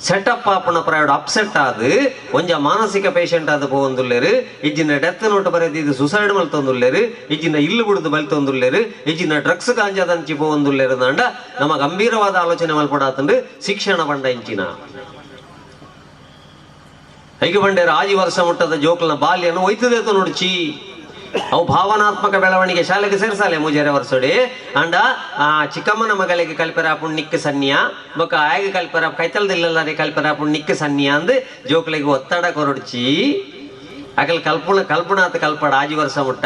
Setup ಆಪಣ ಪ್ರಾಯೋಡ್ upset ಆದು ಒಂಜ ಮಾನಸಿಕ patient ಆದ ಪೋವಂದುಲ್ಲೇರು ಇಜ್ಜಿನ ಡೆತ್ ನೋಟ್ ಬರೆದಿದ್ದು ಸುಸೈಡ್ ಮಲ್ತೊಂದುಲ್ಲೇರು ಇಜ್ಜಿನ ಇಲ್ಲು ಬಿಡುದು ಬಲ್ತೊಂದುಲ್ಲೇರು ಇಜ್ಜಿನ ಡ್ರಗ್ಸ್ ಗಾಂಜಾದಂಚಿ ಪೋವಂದುಲ್ಲೇರು ದಂಡ ನಮ್ಮ ಗಂಭೀರವಾದ ಆಲೋಚನೆ ಮಲ್ಪಡಾತಂಡು ಶಿಕ್ಷಣ ಬಂಡ ಇಂಚಿನ ಐಗೆ ಬಂಡೇರು ಆಜಿ ವರ್ಷ ಮುಟ್ಟದ ಜೋಕಲ್ನ ಬಾಲ್ಯನು ಒಯ್ತದೇತು ನೋಡ್ಚಿ ಅವು ಭಾವನಾತ್ಮಕ ಬೆಳವಣಿಗೆ ಶಾಲೆಗೆ ಸೇರ್ಸಾಲೆ ಮುಜಾರೆ ವರ್ಷಡೆ ಅಂಡ ಆ ಚಿಕ್ಕಮ್ಮನ ಮಗಳಿಗೆ ಕಲ್ಪರಾಪುಣ್ ನಿಕ್ಕ ಸನ್ನಿಯ ಬೊಕ್ಕ ಆಗ ಕಲ್ಪರ ಕೈತಲ್ದಿಲ್ಲರೆ ಕಲ್ಪರಾಪುಣ್ ನಿಕ್ಕ ಸನ್ನಿಯ ಅಂದ್ ಜೋಕ್ಲಿಗೆ ಒತ್ತಡ ಕೊರಡ್ಚಿ ಅಕಲ್ ಕಲ್ಪನಾತ್ ಕಲ್ಪಡ ಆಜಿ ವರ್ಷ ಮುಟ್ಟ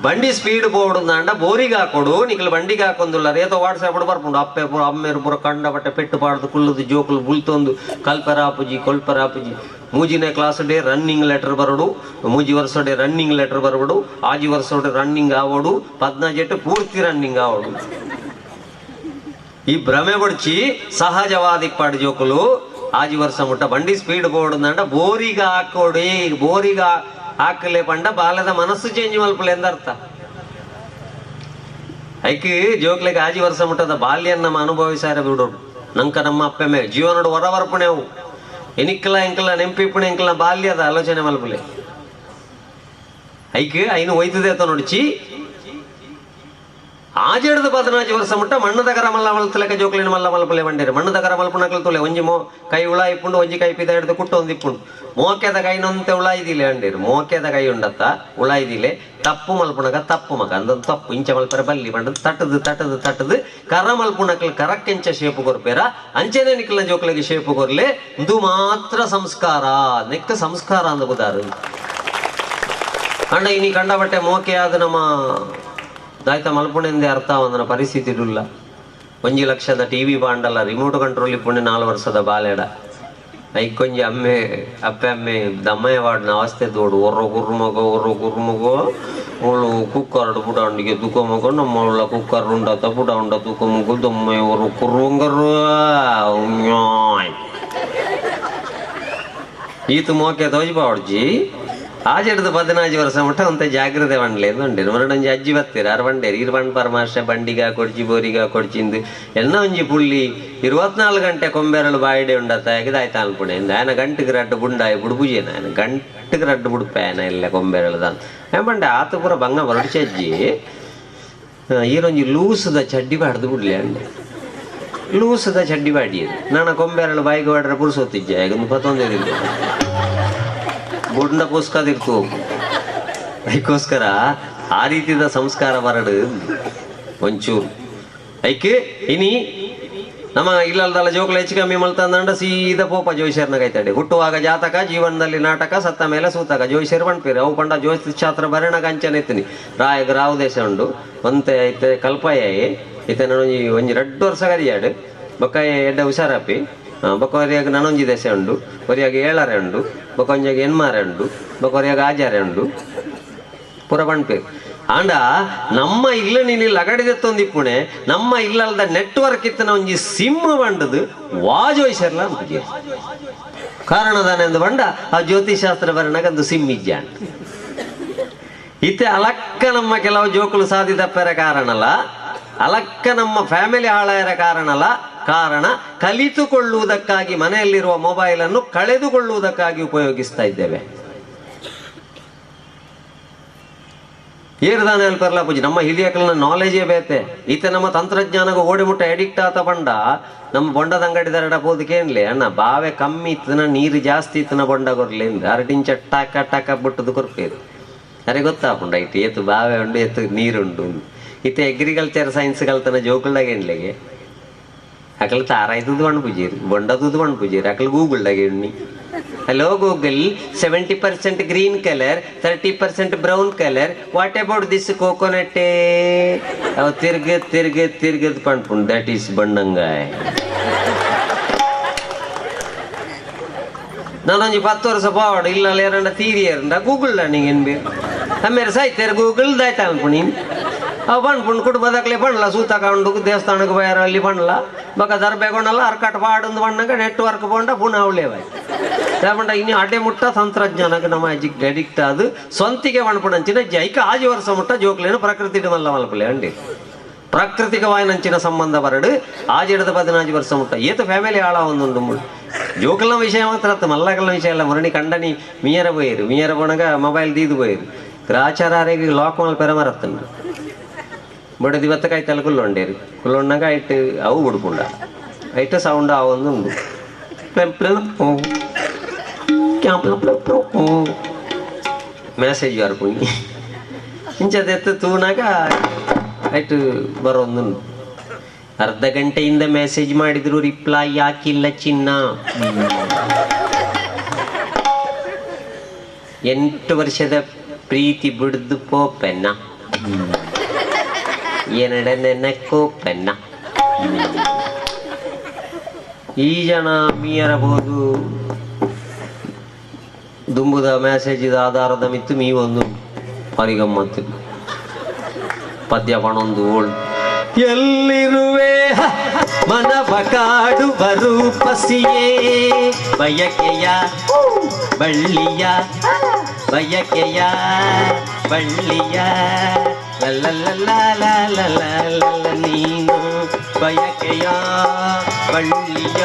ಬಂಡಿ ಸ್ಪೀಡ್ ಬೋರ್ಡ್ ಬೋರಿಗೆ ಹಾಕೊಡು ನಿಖಲ್ ಬಂಡಿಗೆ ಹಾಕೊಂದುಲ್ಲ ರೇತೋ ವಾಟ್ಸಾಪ್ ಬರ್ಪುಂಡು ಅಪ್ಪೆ ಅಮ್ಮೇರು ಪುರ ಕಂಡ ಬಟ್ಟೆ ಪೆಟ್ಟು ಪಾಡ್ದು ಕುಲ್ಲದು ಜೋಕುಲು ಬುಲ್ತೊಂದು ಕಲ್ಪರಾಪುಜಿ ಕೊಲ್ಪರಾಪುಜಿ ಮೂಜಿನೇ ಕ್ಲಾಸ್ ಡೇ ರನ್ನಿಂಗ್ ಲೆಟರ್ ಬರೋಡು ಮೂಜಿ ವರ್ಷ ಡೇ ರನ್ನಿಂಗ್ ಲೆಟರ್ ಬರಬಡು ಆಜಿ ವರ್ಷ ಡೇ ರನ್ನಿಂಗ್ ಆವೋಡು 15 ಪೂರ್ತಿ ರನ್ನಿಂಗ್ ಆವೋಡು ಈ ಭ್ರಮೆ ಬಡ್ಚಿ ಸಹಜವಾದಿ ಪಾಡು ಜೋಕುಲು ಆಜಿ ವರ್ಷ ಮುಟ್ಟ ಬಂಡಿ ಸ್ಪೀಡ್ ಬೋರ್ಡ್ ಅಂಡ ಬೋರಿಗೆ ಹಾಕೋಡಿ ಬೋರಿಗೆ ಹಾಕಲೆ ಪಂಡ ಬಾಲದ ಮನಸ್ಸು ಚೇಂಜ್ ಮಲ್ಪಲೆ ಎಂದರ್ಥ ಐಕಿ ಜೋಕ್ಲೆಗೆ ಆಜಿ ವರ್ಷ ಮುಟ್ಟದ ಬಾಲ್ಯ ನಮ್ಮ ಅನುಭವಿಸಾರ ಬಿಡೋಡು ನಂಕ ನಮ್ಮ ಅಪ್ಪೆಮೆ ಜೀವನೋಡು ಹೊರವರ್ಪಣೆವು ಎನಿಕ್ಕಲ ಎಂಕಲ ನೆಂಪಿಪ್ಪಣೆ ಎಂಕಲ ಬಾಲ್ಯದ ಆಲೋಚನೆ ಮಲ್ಪಲೆ ಐಕೆ ಐನು ಒಯ್ತದೆ ಅಂತ ನೋಡಿಚಿ ಆಜೆಡ್ದು 15 ವರ್ಷ ಮುಟ್ಟ ಮಣ್ಣದಗರ ಮಲ್ಲ ಮಲ್ತಲೆಕ ಜೋಕ್ಲಿನ ಮಲ್ಲ ಮಲ್ಪಲೆ ಬಂಡೇರು ಮಣ್ಣದಗರ ಮಲ್ಪಣಕಲ್ ತುಲೆ ಒಂಜಿ ಕೈ ಉಳ ಇಪ್ಪುಂಡು ಒಂಜಿ ಕೈ ಪಿದ ಹಿಡ್ದು ಕುಟ್ಟು ಒಂದು ಇಪ್ಪುಂಡು ಮೋಕೆದ ಕೈನೊಂತೆ ಉಳ ಇದಿಲೆ ಅಂಡೇರು ಮೋಕೆದ ಕೈ ಉಂಡತ್ತ ಉಳ ಇದಿಲೆ ತಪ್ಪು ಮಲ್ಪುಣಗ ತಪ್ಪು ಮಗ ಅಂದೊಂದು ತಪ್ಪು ಇಂಚ ಮಲ್ಪರೆ ಬಲ್ಲಿ ಬಂಡ ತಟ್ಟದು ಕರ ಮಲ್ಪುಣಕಲ್ ಕರಕ್ಕೆಂಚ ಶೇಪು ಕೊರ್ಪೇರ ಅಂಚೆನೆ ನಿಕ್ಲ ಜೋಕ್ಲಿಗೆ ಶೇಪು ಕೊರ್ಲೆ ಇದು ಮಾತ್ರ ಸಂಸ್ಕಾರ ನೆಕ್ಕ ಸಂಸ್ಕಾರ ಅಂದ ಬುದಾರು ಅಂಡ ಇನಿ ಕಂಡ ಬಟ್ಟೆ ಮೋಕೆ ಆದ ನಮ್ಮ ದಾಯ್ತ ಮಲ್ಪುಣೆಂದೇ ಅರ್ಥ ಒಂದನ ಪರಿಸ್ಥಿತಿ ಇರಲ್ಲ 1 ಲಕ್ಷದ ಟಿವಿ ಬಾಂಡಲ್ಲ ರಿಮೋಟ್ ಕಂಟ್ರೋಲ್ ಇಪ್ಪುಂಡೆ 4 ವರ್ಷದ ಬಾಲೆಡ ಐಕೊಂಜಿ ಅಪ್ಪೆ ಅಮ್ಮೆ ದಮ್ಮಯ್ಯ ವಾಡ್ನ ಅವಸ್ಥೆ ತೋಡು ಒರ್ರ ಕುರ್ಮಗೋ ಅವಳು ಕುಕ್ಕರ್ಡು ಪುಟ ಉಂಡಿಗೆ ತುಕೊಮಗೋ ನಮ್ಮ ಕುಕ್ಕರ್ ಉಂಡತ ಪುಟ ಉಂಡ ತುಕೊಮಗೋ ದಮ್ಮಯ್ಯ ಅವರು ಕುರ್ವಂಗರು ಈತು ಮೋಕೆ ತೋಜ್ಬಾಡ್ಜಿ ಆಜೆಡ್ದು 15 ವರ್ಷ ಮುಟ್ಟ ಅಂತ ಜಾಗ್ರತೆ ಬಂಡ್ಲೆ ಬಂಡೇರು ಮರಡೊಂಜಿ ಅಜ್ಜಿ ಬತ್ತೀರ ಅರ್ ಬಂಡೇರು ಇರ್ ಬಂಡ್ ಪರಮಾಶ ಬಂಡಿಗ ಕೊಡ್ಚಿ ಬೋರಿಗ ಕೊಡ್ಚಿಂದು ಎನ್ನ ಒಂಜಿ ಪುಳ್ಳಿ 24 ಗಂಟೆ ಕೊಂಬೆರಳು ಬಾಯಿಡೆ ಉಂಡತ್ತ ಆಗಿದಾಯ್ತು ಅನ್ಪುಣೆ ಆಯನ ಗಂಟಿಗೆ ರಡ್ಡು ಬುಂಡಾಯಿ ಬುಡ್ಬುಜೇನ ಆಯನ ಗಂಟಿಗೆ ರಡ್ಡು ಬುಡ್ಪೇನ ಎಲ್ಲ ಕೊಂಬೆರಳುದ ಬಂಡೆ ಆತ ಪೂರ ಬಂಗ ಬರಡ್ಚಿ ಅಜ್ಜಿ ಈರೊಂಜಿ ಲೂಸದ ಚಡ್ಡಿ ಬಾಡ್ದು ಬಿಡ್ಲಿ ಅಂಡೆ ಲೂಸದ ಚಡ್ಡಿ ಬಾಡಿ ನಾನು ಕೊಂಬೆರಳು ಬಾಯಿಗೆ ಬಾಡ್ರೆ ಪುರ್ಸೋತಿಜ್ಜೆ ಈಗ 21 ಬುಂಡ ಪುಸ್ಕದಿರ್ತು ಅದಕ್ಕೋಸ್ಕರ ಆ ರೀತಿಯ ಸಂಸ್ಕಾರ ಬರಡು ಒಂಚೂರು ಐಕೆ ಇನಿ ನಮ್ಮ ಇಲ್ಲಲ್ದಲ್ಲ ಜೋಕ್ಲ ಹೆಚ್ಚು ಕಮ್ಮಿ ಮಲ್ತಂದಂಡ ಸೀದಾ ಪೋಪ ಜೋಯಿಸರ್ನ ಕೈತಾಡೆ ಹುಟ್ಟುವಾಗ ಜಾತಕ ಜೀವನದಲ್ಲಿ ನಾಟಕ ಸತ್ತ ಮೇಲೆ ಸೂತಕ ಜೋಯಿಸರ್ ಬಂಡ್ಪೇರಿ ಅವು ಪಂಡ ಜ್ಯೋತಿಷ್ ಶಾಸ್ತ್ರ ಬರೆಣ ಕಂಚನ ಎತ್ತಿನಿ ರಾಯಗ ರಾವು ದೇಶ ಉಂಡು ಒಂತೆ ಐತೆ ಕಲ್ಪಯ್ಯ ಐತೆ ನನೊಂಜಿ ಒಂಜಿ 2 ವರ್ಷ ಕರಿಯಾಡು ಬೊಕ್ಕ ಎಡ್ಡ ಹುಷಾರಪ್ಪಿ ಬೊಕ್ಕ ಒರಿಯಾಗ ನನೊಂಜಿ ದೇಶ ಉಂಡು ಒರಿಯಾಗ 7 ಉಂಡು ಬೊಕ್ಕ ಒಂಜಾಗ 8 ಉಂಡು ಬೊಕ್ಕ ಒರಿಯಾಗ 6 ಉಂಡು ಪೂರ ಬಂಡ್ಪೇರು ಆಂಡ ನಮ್ಮ ಇಲ್ಲ ನೀನು ಲಗಡಿದೆತ್ತೊಂದಿಪ್ಪುಣೆ ನಮ್ಮ ಇಲ್ಲಲ್ದ ನೆಟ್ವರ್ಕ್ ಇತ್ತನ ಒಂಜಿ ಸಿಮ್ ಬಂಡದು ವಾಜೋಯ್ಸರ್ಲ ಅಂತ ಕಾರಣದಾನೆಂದು ಬಂಡ ಆ ಜ್ಯೋತಿಷಾಸ್ತ್ರ ಬರಣಗಂದು ಸಿಮ್ ಇಜ್ಜ ಇತ್ತೆ ಅಲಕ್ಕ ನಮ್ಮ ಕೆಲವು ಜೋಕುಲು ಸಾಧಿ ತಪ್ಪರ ಕಾರಣಲ್ಲ ಅಲಕ್ಕ ನಮ್ಮ ಫ್ಯಾಮಿಲಿ ಹಾಳಾಯರ ಕಾರಣ ಕಲಿತುಕೊಳ್ಳುವುದಕ್ಕಾಗಿ ಮನೆಯಲ್ಲಿರುವ ಮೊಬೈಲ್ ಅನ್ನು ಕಳೆದುಕೊಳ್ಳುವುದಕ್ಕಾಗಿ ಉಪಯೋಗಿಸ್ತಾ ಇದ್ದೇವೆ. ಏರ್ದಾನೆ ಅಲ್ಪರ್ಲ ಪೂಜಿ ನಮ್ಮ ಹಿರಿಯಕಲ್ನ ನಾಲೆಜೇ ಬೇತೆ ಈತ ನಮ್ಮ ತಂತ್ರಜ್ಞಾನಗ ಓಡಿಮುಟ್ಟ ಎಡಿಕ್ಟ್ ಆತ ಬಂಡ ನಮ್ಮ ಬೊಂಡದ ಅಂಗಡಿ ದರಡ ಹೋದಕ್ಕೇನ್ಲಿ ಅಣ್ಣ ಬಾವೆ ಕಮ್ಮಿ ಇತ್ತನ ನೀರು ಜಾಸ್ತಿ ಇತ್ತನ ಬೊಂಡ ಕೊರ್ಲಿಂದ ಅರಟಿಂಚ ಟಕ ಬಿಟ್ಟದು ಕೊರ್ಪೇರು ಅರೆ ಗೊತ್ತಾಪುಂಡ ಇಟ್ಟು ಎತ್ತು ಬಾವೆ ಉಂಡು ಎತ್ತು ನೀರುಂಡು ಇತ್ತೆ ಅಗ್ರಿಕಲ್ಚರ್ ಸೈನ್ಸ್ ಕಲ್ತನ ಜೋಕುಲ್ದಾಗ ಎಣ್ಲೆಗೆ ಅಕಲ್ ತಾರಾಯ್ತದ ಬಣ್ಣ ಪೂಜೀರಿ ಬೊಂಡದ ಬಣ್ಣ ಪೂಜೀರಿ ಅಕಲ್ ಗೂಗಲ್ದಾಗ ಎಣ್ಣಿ Hello Google, 70% green color, 30% brown color. What about this coconut? Oh, tirgit panpun. That is bandangai. ನಾನೊಂದು 10 ವರ್ಷ ಬಾವಡ ಇಲ್ಲ ಎರಡ ತೀರಿ ಎರಡ ಗೂಗಲ್ ನನಗೆ ಏನ್ ಬೇಕು ಆಮೇಲೆ ಸಾಯ್ತಾರೆ ಗೂಗಲ್ ದಾಯ್ತಾ ಅನ್ಪುಣಿ ಅವು ಬಣ್ಪುಣ್ ಕುಟ್ ಬದಕ್ಲೆ ಬಣ್ಣಲ ಸೂತ ತಗೊಂಡು ದೇವಸ್ಥಾನಕ್ಕೆ ಬಯರ ಅಲ್ಲಿ ಬಣ್ಣಲ ಬಕ ದರ್ಬೇಗೊಂಡಲ್ಲ ಅರ್ಕಟ್ ಪಾಡೊಂದು ಬಣ್ಣಗ ನೆಟ್ವರ್ಕ್ ಬಂಡ ಪುನಃ ಅವಳೇವಾಯ್ ಯಾಕಂಡ ಇನ್ನು ಅಡ್ಡೆ ಮುಟ್ಟ ತಂತ್ರಜ್ಞಾನಕ್ಕೆ ನಮ್ಮ ಅಜ್ಜಿಗೆ ಅಡಿಕ್ಟ್ ಅದು ಸ್ವಂತಿಗೆ ಬಣ್ಪುಣಂಚಿನ ಜೈಕ ಆಜಿ ವರ್ಷ ಮುಟ್ಟ ಜೋಕ್ಲೇನು ಪ್ರಕೃತಿ ಮಲ್ಲ ಮಲ್ಪಲೆ ಅಂಡಿ ಪ್ರಾಕೃತಿಕವಾಯಿನಂಚಿನ ಸಂಬಂಧ ಬರಡು ಆಜೆಡದ 15 ವರ್ಷ ಮುಟ್ಟ ಏತು ಫ್ಯಾಮಿಲಿ ಆಳ ಒಂದೊಂದು ಜೋಕಲ್ನ ವಿಷಯ ಮಾತ್ರ ಮಲ್ಲಕಲ್ನ ವಿಷಯ ಎಲ್ಲ ಮರಣಿ ಕಂಡನಿ ಮೀಯರ ಪೋಣಗ ಮೊಬೈಲ್ ದೀದು ಪೋಯಿರು ಆಚಾರ್ಯರಿಗೆ ಲಾಕ್ ಮಾಡಿ ಪೆರಮರತ್ತಂಡು ಬಡದು ಇವತ್ತಕಾಯಿ ತಲೆ ಕುಲ್ಲೊಂಡೇರು ಕುಲ್ಲೊಂಡಾಗ ಐಟ್ ಅವು ಬಿಡ್ಕೊಂಡ ಐಟ ಸೌಂಡ್ ಆ ಒಂದು ಉಂಡು ಮೆಸೇಜ್ ಬರ್ಪುಂಗಿ ಇಂಚದ ಎತ್ತು ತೂನಾಗ ಆಯ್ತು ಬರೋಂದುಂಡು ಅರ್ಧ ಗಂಟೆಯಿಂದ ಮೆಸೇಜ್ ಮಾಡಿದ್ರು ರಿಪ್ಲೈ ಯಾಕಿಲ್ಲ ಚಿನ್ನ 8 ವರ್ಷದ ಪ್ರೀತಿ ಬಿಡ್ದು ಪೋಪೆನ್ನ ಏನಡ ನೆನಕೋ ಪೆನ್ನ ಈ ಜನ ಮೀಯರಬಹುದು ದುಂಬುದ ಮೆಸೇಜ್ ಆಧಾರದ ಮಿತ್ತು ಮೀವೊಂದು ಪರಿಗಮ್ಮತ್ತು ಪದ್ಯ ಪಣೊಂದು ಓಲ್ಡ್ ಎಲ್ಲಿರುವೆ ಮನವ ಕಾಡುವ ರೂಪಸಿಯೇ ಬಯಕೆಯ ಬಳ್ಳಿಯ ಬಯಕೆಯ ಬಳ್ಳಿಯ ನೀನು ಬಯಕೆಯ ಬಳ್ಳಿಯ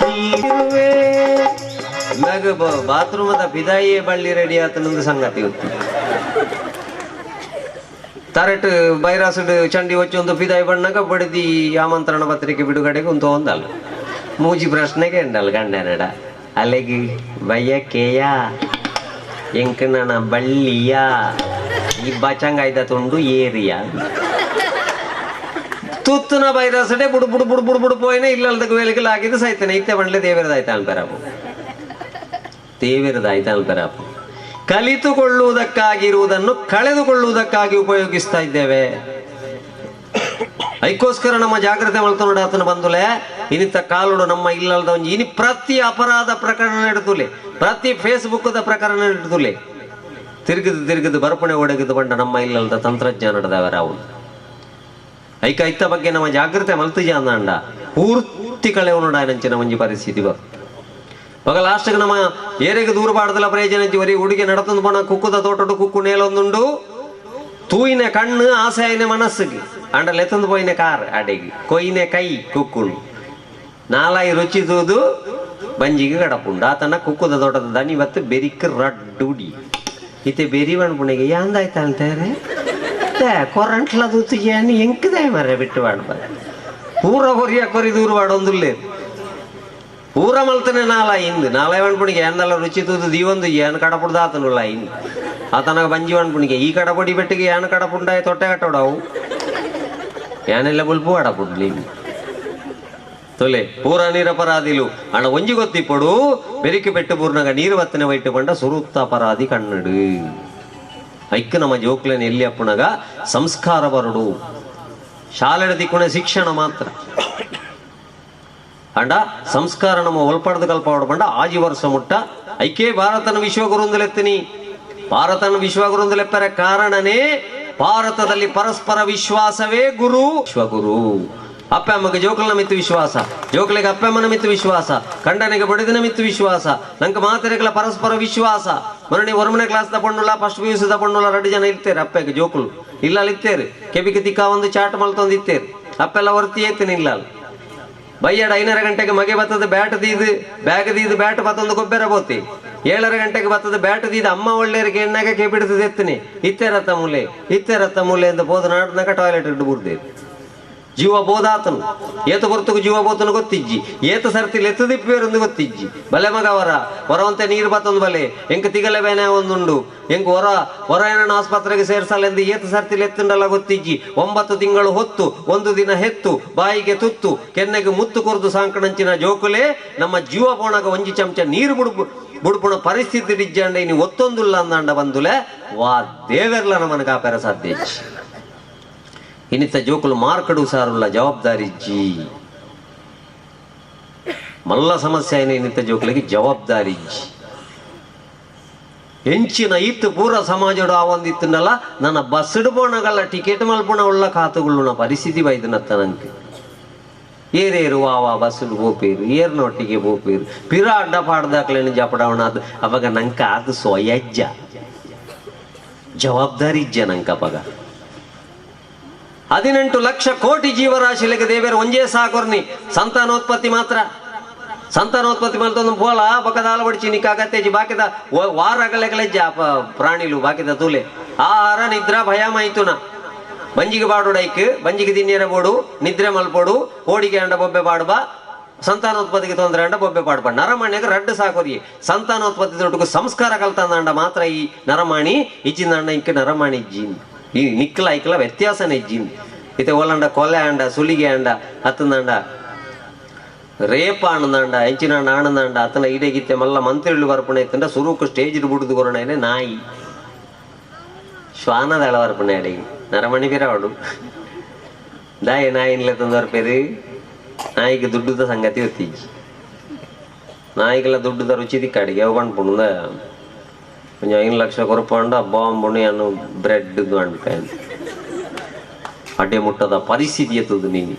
ನೀರುವೆ ಇವಾಗ ಬಾತ್ರೂಮದ ಬಿದಾಯಿಯೇ ಬಳ್ಳಿ ರೆಡಿ ಆತನೊಂದು ಸಂಗತಿ ಗೊತ್ತು ತರಟ್ ಬೈರಾಸುಡು ಚಂಡಿ వచ్చి ಒಂದು ಪಿದಾಯಿ ಬಣ್ಣಗ ಬಡಿದಿ ಆಮಂತ್ರಣ ಪತ್ರಿಕೆ ಬಿಡುಗಡೆಗೆ ಒಂದು ಒಂದಲ್ಲ ಮೂಜಿ ಪ್ರಶ್ನೆಗೆ ಉಂಡಲ್ಲ ಗಂಡನಡ ಅಲೆಗಿ ಬಯಕೆಯ ಎಂಕನ ಬಳ್ಳಿಯ ಈ ಬಚಂಗಾಯ್ದ ತುಂಡು ಏರಿಯ ತುತ್ತನ ಬೈರಾಸಡೆ ಬುಡು ಬುಡು ಬುಡು ಬುಡು ಬುಡು ಪೋಯಿನ ಇಲ್ಲಲ್ದಕ್ಕೆ ವೇಲಿಗೆ ಆಗಿದ್ದು ಸೈತಾನೆ ಇತ್ತೆ ಬಂಡ್ಲೆ ದೇವರದಾಯ್ತ ಅನ್ಪೆರಾಪು ದೇವರದಾಯ್ತ ಅನ್ಪೆರಾಪು ಕಲಿತುಕೊಳ್ಳುವುದಕ್ಕಾಗಿರುವುದನ್ನು ಕಳೆದುಕೊಳ್ಳುವುದಕ್ಕಾಗಿ ಉಪಯೋಗಿಸ್ತಾ ಇದ್ದೇವೆ ಅದಕ್ಕೋಸ್ಕರ ನಮ್ಮ ಜಾಗ್ರತೆ ಮಲ್ತನೋಡ ಆತನ ಬಂದುಲೆ ಇನಿತ್ತ ಕಾಲುಡು ನಮ್ಮ ಇಲ್ಲದ ಒಂಜಿ ಇನಿ ಪ್ರತಿ ಅಪರಾಧ ಪ್ರಕರಣ ನಡೆದುಲೆ ಪ್ರತಿ ಫೇಸ್ಬುಕ್ದ ಪ್ರಕರಣ ನಡೆದುಲೆ ತಿರುಗಿದು ಬರ್ಪಣೆ ಒಡಗಿದು ಬಂಡ ನಮ್ಮ ಇಲ್ಲದ ತಂತ್ರಜ್ಞಾನದವರ ಅವನು ಐಕ ಇತ್ತ ಬಗ್ಗೆ ನಮ್ಮ ಜಾಗ್ರತೆ ಮಲ್ತಿಜ ಅಂದ ಪೂರ್ತಿ ಕಳೆ ನೋಡಾಯನಂಚಿನ ಒಂಜಿ ಪರಿಸ್ಥಿತಿ ಬರ್ ಮಗ ಲಾಸ್ಟ್ಗೆ ನಮ್ಮ ಏರೆಗೆ ದೂರ ಬಾಡದಲ್ಲ ಪ್ರಯೋಜನ ವರಿ ಹುಡುಗಿ ನಡತಂದು ಪೋಣ ಕುಕ್ಕುದ ತೋಟಡು ಕುಕ್ಕು ನೇಲೊಂದುಂಡು ತೂಯಿನ ಕಣ್ಣು ಆಸೆಯನೆ ಮನಸ್ಸಿಗೆ ಅಂಡಲ್ಲಿ ಎತ್ತಂದು ಪೋಯಿನ ಕಾರ್ ಅಡೆಗೆ ಕೊಯ್ನೆ ಕೈ ಕುಕ್ಕುಂಡು ನಾಲಾಯಿ ರುಚಿ ತೂದು ಬಂಜಿಗೆ ಗಡಪುಂಡು ಆತನ ಕುಕ್ಕುದ ತೋಟದ ದನಿ ಬತ್ತು ಬೆರಿಕ್ ರಡ್ಡುಡಿ ಇತ್ತೆ ಬೆರಿ ಬಣ್ಪುಣಿಗೆ ಯಾಂದಾಯ್ತ ಅಂತಾರೆ ಕೊರಂಟ್ಲ ದೂತಿಗೆ ಎಂಕದೆ ಮರ ಬಿಟ್ಟು ಬಾಡ್ಬ ಪೂರ ಹೊರಿಯ ಕೊರಿ ದೂರ ಬಾಡೊಂದುಲ್ಲೇ ಪೂರ ಮಲ್ತನೆ ನಾಲ ಇಂದು ನಾಳೆ ಬಣ್ಪುಣಿಗೆ ಏನಲ್ಲ ರುಚಿ ತೂದು ದೀವೊಂದು ಏನು ಕಡಪುಡ್ದ ಆತನುಲ್ಲ ಇಂದು ಆತನಾಗ ಬಂಜಿ ಬಣ್ಪುಣಿಗೆ ಈ ಕಡಪಡಿ ಬೆಟ್ಟಿಗೆ ಏನು ಕಡಪುಂಡಾಯ ತೊಟ್ಟೆ ಕಟ್ಟೋಡವು ಏನೆಲ್ಲ ಬುಲ್ಪು ಆಡಪುಡ್ಲಿ ತೊಲೆ ಪೂರ ನಿರಪರಾಧಿಲು ಅಣ್ಣ ಒಂಜಿ ಗೊತ್ತಿಪ್ಪಡು ಬೆರಿಕೆ ಬೆಟ್ಟು ಪೂರ್ಣಗ ನೀರು ಬತ್ತನೆ ವೈಟ್ ಪಂಡ ಸುರುತ್ತ ಅಪರಾಧಿ ಕಣ್ಣಡು ಐಕ್ಕ ನಮ್ಮ ಜೋಕ್ಲೇನ ಎಲ್ಲಿ ಅಪ್ಪುಣಗ ಸಂಸ್ಕಾರ ಬರಡು ಶಾಲೆಡ ದಿಕ್ಕುಣ ಶಿಕ್ಷಣ ಮಾತ್ರ ಅಂಡ ಸಂಸ್ಕಾರ ನಮ್ಮ ಒಲ್ಪಡ್ದು ಕಲ್ಪ ಹೊಡ್ಬಂಡ ಆಜಿ ವರ್ಷ ಮುಟ್ಟ ಐಕೆ ಭಾರತನ ವಿಶ್ವಗುರುಂದಲೆತ್ತೀನಿ ಭಾರತನ ವಿಶ್ವಗುರುಂದಲೆಪ್ಪರ ಕಾರಣನೇ ಭಾರತದಲ್ಲಿ ಪರಸ್ಪರ ವಿಶ್ವಾಸವೇ ಗುರು ವಿಶ್ವಗುರು ಅಪ್ಪಮ್ಮಗೆ ಜೋಕಲ್ನ ಮಿತ್ತು ವಿಶ್ವಾಸ ಜೋಕಲಿಗೆ ಅಪ್ಪಮ್ಮನ ಮಿತ್ತು ವಿಶ್ವಾಸ ಕಂಡನಿಗೆ ಬಡಿದಿನ ಮಿತ್ತು ವಿಶ್ವಾಸ ನಂಗೆ ಮಾತೆರೆಗಳ ಪರಸ್ಪರ ವಿಶ್ವಾಸ ಮರಣಿ ಹೊರಮನೆ ಕ್ಲಾಸ್ ತಗೊಂಡುಲ್ಲ ಫಸ್ಟ್ PUC ತಗೊಂಡುಲ್ಲ 2 ಜನ ಇರ್ತೇರೆ ಅಪ್ಪಗೆ ಜೋಕುಲು ಇಲ್ಲ ಇತ್ತೇರು ಕೆಬಿಗೆ ತಿಕ್ಕ ಒಂದು ಚಾಟ್ ಮಲ್ತೊಂದು ಇತ್ತೇರು ಅಪ್ಪೆಲ್ಲ ಹೊರ್ತಿ ಏತೇನೆ ಇಲ್ಲ ಬೈಯಡ 5:30 ಗಂಟೆಗೆ ಮಗೆ ಬತ್ತದ ಬ್ಯಾಟ್ ದೀದು ಬ್ಯಾಗ್ ದೀದು ಬ್ಯಾಟ್ ಬತ್ತೊಂದು ಗೊಬ್ಬರ ಬೋತಿ 7:30 ಗಂಟೆಗೆ ಬತ್ತದ ಬ್ಯಾಟ್ ದೀದು ಅಮ್ಮ ಒಳ್ಳೆಯರಿಗೆ ಎಣ್ಣಾಗ ಕೆಬಿಡ್ತದೆ ಎತ್ತನೆ ಇತ್ತೆ ರತ್ತ ಮೂಲೆ ಅಂತ ಬೋದ ನಾಡ್ನಾಗ ಟಾಯ್ಲೆಟ್ ಇಟ್ಟು ಬುರ್ದೇರು ಜೀವ ಬೋದಾತನು ಏತ ಬರ್ತುಗು ಜೀವ ಬೋತನು ಗೊತ್ತಿಜ್ಜಿ ಏತ ಸರ್ತಿಲಿ ಎತ್ತದಿಪ್ಪೇರೊಂದು ಗೊತ್ತಿಜ್ಜಿ ಬಲೆ ಮಗ ಹೊರವಂತೆ ನೀರು ಬತ್ತೊಂದು ಬಲೆ ಎಂಕ ತಿಗಲೆ ಬೇನೆ ಒಂದುಂಡು ಎಂಕ ಹೊರ ಏನಣ್ಣ ಆಸ್ಪತ್ರೆಗೆ ಸೇರ್ಸಲೆಂದು ಏತ ಸರ್ತಿಲಿ ಎತ್ತುಂಡಲ್ಲ ಗೊತ್ತಿಜ್ಜಿ 9 ತಿಂಗಳು ಹೊತ್ತು 1 ದಿನ ಹೆತ್ತು ಬಾಯಿಗೆ ತುತ್ತು ಕೆನ್ನೆಗೆ ಮುತ್ತು ಕೊರ್ದು ಸಾಂಕಣಂಚಿನ ಜೋಕುಲೆ ನಮ್ಮ ಜೀವ ಪೋಣಗ ಒಂಜಿ ಚಮಚ ನೀರು ಬುಡ್ಪುಣ ಪರಿಸ್ಥಿತಿ ಡಿಜ್ಜಂಡ ಇನ್ನು ಒತ್ತೊಂದುಲ್ಲ ಅಂದಂಡ ಬಂದುಲೆ ವಾ ದೇವೆರ್ಲ ನಮ್ಮನ ಕಾಪೆರ ಸಾಧ್ಯ ಇನ್ನಿತ್ತ ಜೋಕುಲು ಮಾರ್ಕಡು ಸಾರುಲ್ಲ ಜವಾಬ್ದಾರಿ ಜಿ ಮಲ್ಲ ಸಮಸ್ಯೆ ಇನ್ನಿತ್ತ ಜೋಕುಲಿಗೆ ಜವಾಬ್ದಾರಿ ಜಿ ಹೆಂಚಿನ ಇತ್ತು ಪೂರ ಸಮಾಜಡು ಆ ಒಂದಿತ್ತನಲ್ಲ ನನ್ನ ಬಸ್ ಇಡ್ಬೋಣಗಲ್ಲ ಟಿಕೆಟ್ ಮಲ್ಪುಣ ಉಳ್ಳ ಖಾತುಗುಳ್ಳ ಪರಿಸ್ಥಿತಿ ಬೈದನತ್ತ ನಂಗೆ ಏರೇರು ವಾವ ಬಸ್ಸು ಬೋಪೇರು ಏರ್ನೊಟ್ಟಿಗೆ ಬೋಪೇರು ಪಿರ ಅಡ್ಡ ಪಾಡ್ದಾಕ್ಲೇನು ಜಪಡವಣ ಅದು ಅವಾಗ ನಂಗೆ ಅದು ಸ್ವಯಜ್ಜ ಜವಾಬ್ದಾರಿ ಇಜ್ಜನಂಕ ಪಗ 18 ಲಕ್ಷ ಕೋಟಿ ಜೀವರಾಶಿಲಿಗೆ ದೇವರು ಒಂಜೇ ಸಾಕೋರ್ನಿ ಸಂತಾನೋತ್ಪತ್ತಿ ಮಾತ್ರ ಸಂತಾನೋತ್ಪತ್ತಿ ಮಾಡ್ತೊಂದು ಪೋಲ ಬಕದಾಲ ಬಡಿಸಿ ನಿಕ್ಕಾಗತ್ತೇಜಿ ಬಾಕಿದ ವಾರಗಳೆಗಳೆಜ್ಜ ಪ್ರಾಣಿಲು ಬಾಕಿದ ತೂಲೆ ಆಹಾರ ನಿದ್ರಾ ಭಯ ಮೈತುನ ಬಂಜಿಗೆ ಬಾಡುಡೈಕ್ ಬಂಜಿಗೆ ದಿನ್ನೇರ ಬೋಡು ನಿದ್ರೆ ಮಲ್ಪೋಡು ಕೋಡಿಗೆ ಅಂಡ ಬೊಬ್ಬೆ ಬಾಡುವ ಸಂತಾನೋತ್ಪತ್ತಿಗೆ ತೊಂದರೆ ಅಂಡ ಬೊಬ್ಬೆ ಪಾಡ್ಬಾರ್ದು ನರಮಣಿಗೆ ರಡ್ಡು ಸಾಕೋರಿ ಸಂತಾನೋತ್ಪತ್ತಿ ದೊಡ್ಡಗೂ ಸಂಸ್ಕಾರ ಕಲ್ತಂದ ಮಾತ್ರ ಈ ನರಮಾಣಿ ಇಜ್ಜಿಂದ ಅಂಡ ಇಂಕ ನರಮಾಣಿ ಇಜ್ಜಿನ್ ಈ ನಿಕ್ಕಲ ಐಕ್ಲ ವ್ಯತ್ಯಾಸನೇ ಇಜ್ಜಿನ್ ಇತ್ತೆ ಒಲ್ಲಂಡ ಕೊಲೆ ಅಂಡ ಸುಲಿಗೆ ಅಂಡ ಹತ್ತಂದಂಡ ರೇಪ ಆನಂದಂಡ ಹೆಂಚಿನ ಆನಂದಂಡ ಅತನ ಇಡೆಗಿತ್ತೆ ಮಲ್ಲ ಮಂತ್ರಿಗಳು ಬರ್ಪಣೆ ಇತ್ತಂಡ ಸುರುಕು ಸ್ಟೇಜ್ ಬಿಡುದು ಕೊರೋಣ ನಾಯಿ ಶ್ವಾನದ ಅಳವರ್ಪಣೆ ಅಡಿಗೆ ನರಮಣಿ ಬಿರವಾಡು ದಾಯಿ ನಾಯಿ ಇನ್ಲೆ ತಂದವರ ಪೇರು ನಾಯಿಗೆ ದುಡ್ಡುದ ಸಂಗತಿ ಗೊತ್ತಿಜ್ಜಿ ನಾಯಿಗೆಲ್ಲ ದುಡ್ಡುದ ರುಚಿ ದಿಕ್ಕಾಡಿಗೆ ಅವು ಪಣ್ಪುಂಡ ಕೊಂಚ 5 ಲಕ್ಷ ಕೊರಪಂಡ ಬಾಂಬುಣಿ ಅನ್ನು ಬ್ರೆಡ್ ಅನ್ಪೇನ್ ಅಡ್ಡೆ ಮುಟ್ಟದ ಪರಿಸ್ಥಿತಿ ಎತ್ತದು ನೀನು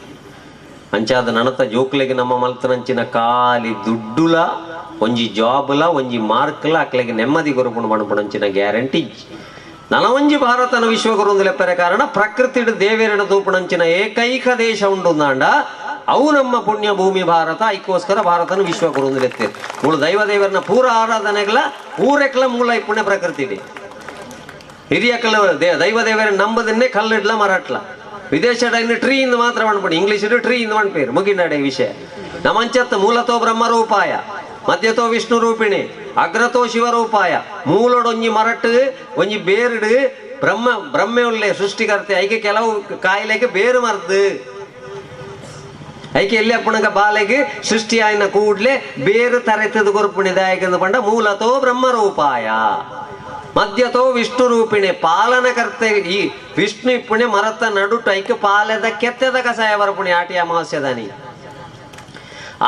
ಅಂಚಾದ ನನತ ಜೋಕ್ಲೆಗೆ ನಮ್ಮ ಮಲ್ತನಂಚಿನ ಖಾಲಿ ದುಡ್ಡುಲ ಒಂಜಿ ಜಾಬ್ಲ ಒಂಜಿ ಮಾರ್ಕ್ಲ ಅಕ್ಲೆಗೆ ನೆಮ್ಮದಿ ಕೊರಪುಂಡು ಮಣ್ಪುಣಂಚಿನ ಗ್ಯಾರಂಟಿ ನಲವಂಜಿ ಭಾರತನ ವಿಶ್ವಗುರುಂದು ಲೆಪ್ಪರೆ ಕಾರಣ ಪ್ರಕೃತಿ ದೇವೇರನ ತೂಪುಣಂಚಿನ ಏಕೈಕ ದೇಶ ಉಂಡು ನಾಂಡ ಅವು ನಮ್ಮ ಪುಣ್ಯ ಭೂಮಿ ಭಾರತ ಐಕೋಸ್ಕರ ಭಾರತನ ವಿಶ್ವಗುರುಂದು ಲೆತ್ತೆ ಮೂಲ ದೈವ ದೇವರನ್ನ ಪೂರ ಆರಾಧನೆಗಳ ಊರೆಕ್ಲ ಮೂಲ ಪುಣ್ಯ ಪ್ರಕೃತಿ ಹಿರಿಯ ಕಲ್ಲ ದೈವ ದೇವರ ನಂಬದನ್ನೇ ಕಲ್ಲಿಡ್ಲ ಮರಾಟ್ಲ ವಿದೇಶದ ಟ್ರೀ ಇಂದ ಮಾತ್ರ ಮಾಡ್ಬಿಡಿ ಇಂಗ್ಲಿಷ್ ಟ್ರೀ ಇಂದ ಮಾಡ್ಪೇರು ಮುಗಿನಾಡೆ ವಿಷಯ ನಮ್ಮಂಚತ್ತ ಮೂಲತೋ ಬ್ರಹ್ಮರೂಪಾಯ ಮಧ್ಯತೋ ವಿಷ್ಣು ರೂಪಿಣಿ ಅಗ್ರತೋ ಶಿವರೂಪಾಯ ಮೂಲೊಡೊಂಜಿ ಮರಟ್ಟು ಒಂಜಿ ಬೇರ್ಡು ಬ್ರಹ್ಮೆ ಉಳ್ಳೆ ಸೃಷ್ಟಿಕರ್ತೆ ಐಕೆ ಕೆಲವು ಕಾಯಿಲೆಗೆ ಬೇರು ಮರ್ದು ಐಕೆ ಎಲ್ಲಿ ಅಪ್ಪಣಗ ಬಾಲೆಗೆ ಸೃಷ್ಟಿ ಆಯ್ನ ಕೂಡ್ಲೆ ಬೇರು ತರೆತದ ಕೊರ್ಪುಣಿದಾಯಕ ಪಂಡ ಮೂಲತೋ ಬ್ರಹ್ಮರೂಪಾಯ ಮಧ್ಯತೋ ವಿಷ್ಣು ರೂಪಿಣೆ ಪಾಲನಕರ್ತೆ ಈ ವಿಷ್ಣು ಇಪ್ಪುಣೆ ಮರತ ನಡುಟು ಐಕೆ ಪಾಲೆದ ಕೆತ್ತದ ಕಸಾಯ ಬರ್ಪುಣಿ ಆಟಿ ಅಮಾವಾಸ್ಯದಾನಿ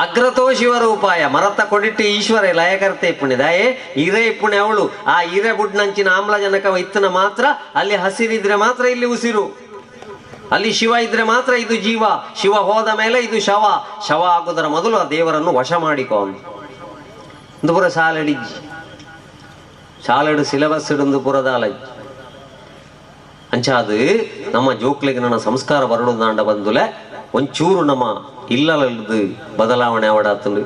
ಅಗ್ರತೋ ಶಿವರೂಪಾಯ ಮರತ ಕೊಡಿಟ್ಟು ಈಶ್ವರ ಲಯಕರ್ತೆ ಇಪ್ಪುಣಿದಾಯೇ ಇರೆ ಇಪ್ಪುಣೆ ಅವಳು ಆ ಇರೆ ಬುಡ್ನಂಚಿನ ಆಮ್ಲಜನಕ ಇತ್ತನ ಮಾತ್ರ ಅಲ್ಲಿ ಹಸಿರಿದ್ರೆ ಮಾತ್ರ ಇಲ್ಲಿ ಉಸಿರು ಅಲ್ಲಿ ಶಿವ ಇದ್ರೆ ಮಾತ್ರ ಇದು ಜೀವ ಶಿವ ಹೋದ ಮೇಲೆ ಇದು ಶವ ಆಗುವುದರ ಮೊದಲು ಆ ದೇವರನ್ನು ವಶ ಮಾಡಿಕೊಂಡು ಪುರ ಶಾಲೆಡು ಸಿಲೆಬಸ್ ಇಡೊಂದು ಪುರದಾಲಜ್ಜಿ ಅಂಚಾದು ನಮ್ಮ ಜೋಕ್ಲಿಗೆ ನನ್ನ ಸಂಸ್ಕಾರ ಬರಡು ನಾಂಡ ಬಂದುಲೆ ಒಂಚೂರು ನಮ್ಮ ಇಲ್ಲಲದು ಬದಲಾವಣೆ ಅವಡಾತಂದು